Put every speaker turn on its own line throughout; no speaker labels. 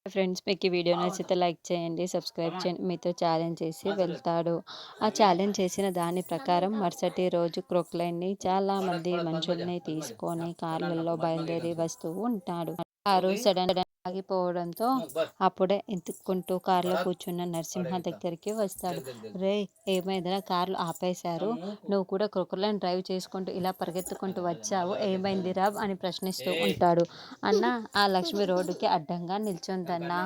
Friends మీకు ఈ video నచ్చితే లైక్ చేయండి, సబ్స్క్రైబ్ చేయండి. మీతో ఛాలెంజ్ చేసి వెళ్తాడు. ఆ ఛాలెంజ్ చేసిన దాని ప్రకారం మరుసటి రోజు క్రొక్లైన్ని చాలామంది మనుషుల్ని తీసుకొని కార్లలో బయలుదేరి వస్తూ ఉంటాడు. కారు సడన్ ఆగిపోవడంతో అప్పుడే ఎత్తుక్కుంటూ కారులో కూర్చున్న నరసింహ దగ్గరికి వస్తాడు. రే, ఏమైందిరా, కార్లు ఆపేశారు, నువ్వు కూడా క్రొక్లైన్ డ్రైవ్ చేసుకుంటూ ఇలా పరిగెత్తుకుంటూ వచ్చావు, ఏమైందిరా అని ప్రశ్నిస్తూ ఉంటాడు. అన్న, ఆ లక్ష్మి రోడ్డుకి అడ్డంగా నిల్చుందన్నా,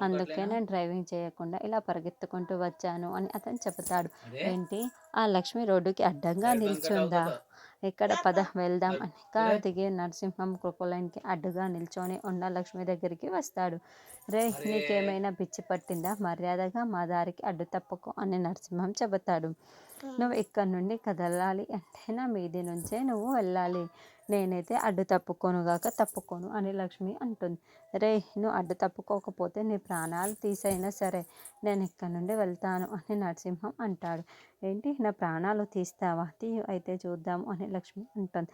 అందుకే నేను డ్రైవింగ్ చేయకుండా ఇలా పరిగెత్తుకుంటూ వచ్చాను అని అతను చెబుతాడు. ఏంటి, ఆ లక్ష్మి రోడ్డుకి అడ్డంగా నిల్చుందా? ఇక్కడ పద వెళ్దాం అని కారు దిగి నరసింహం క్రొక్లైన్కి అడ్డుగా నిల్చొని ఉన్న లక్ష్మి దగ్గరికి వస్తాడు. రే, నీకేమైనా పిచ్చి పట్టిందా? మర్యాదగా మా దారికి అడ్డు తప్పుకో అని నరసింహం చెబుతాడు. నువ్వు ఇక్కడ నుండి కదలాలి అంటే నా మీది నుంచే నువ్వు వెళ్ళాలి. నేనైతే అడ్డు తప్పుకోనుగాక తప్పుకోను అని లక్ష్మి అంటుంది. రే, నువ్వు అడ్డు తప్పుకోకపోతే నీ ప్రాణాలు తీసైనా సరే నేను ఇక్కడ నుండి వెళ్తాను అని నరసింహం అంటాడు. ఏంటి, నా ప్రాణాలు తీస్తావా? తీయు అయితే చూద్దాము అని లక్ష్మి అంటుంది.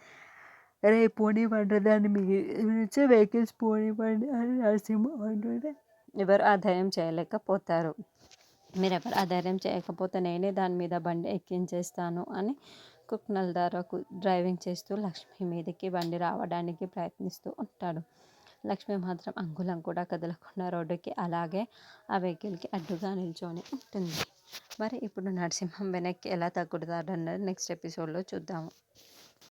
రే, పోనివ్వండి, దాన్ని మీ నుంచే వెహికల్స్ పోనివ్వండి అని నరసింహం అంటుంటే ఎవరు ఆదాయం చేయలేకపోతారు. మీరెవరు ఆధారం చేయకపోతే నేనే దాని మీద బండి ఎక్కించేస్తాను అని కుక్నల్దారకు డ్రైవింగ్ చేస్తూ లక్ష్మి మీదకి బండి రావడానికి ప్రయత్నిస్తూ ఉంటాడు. లక్ష్మి మాత్రం అంగుళం కూడా కదలకుండా రోడ్డుకి అలాగే ఆ వెహికల్కి అడ్డుగా నిల్చొని ఉంటుంది. మరి ఇప్పుడు నరసింహం వెనక్కి ఎలా తగ్గుతాడన్నది నెక్స్ట్ ఎపిసోడ్లో చూద్దాము.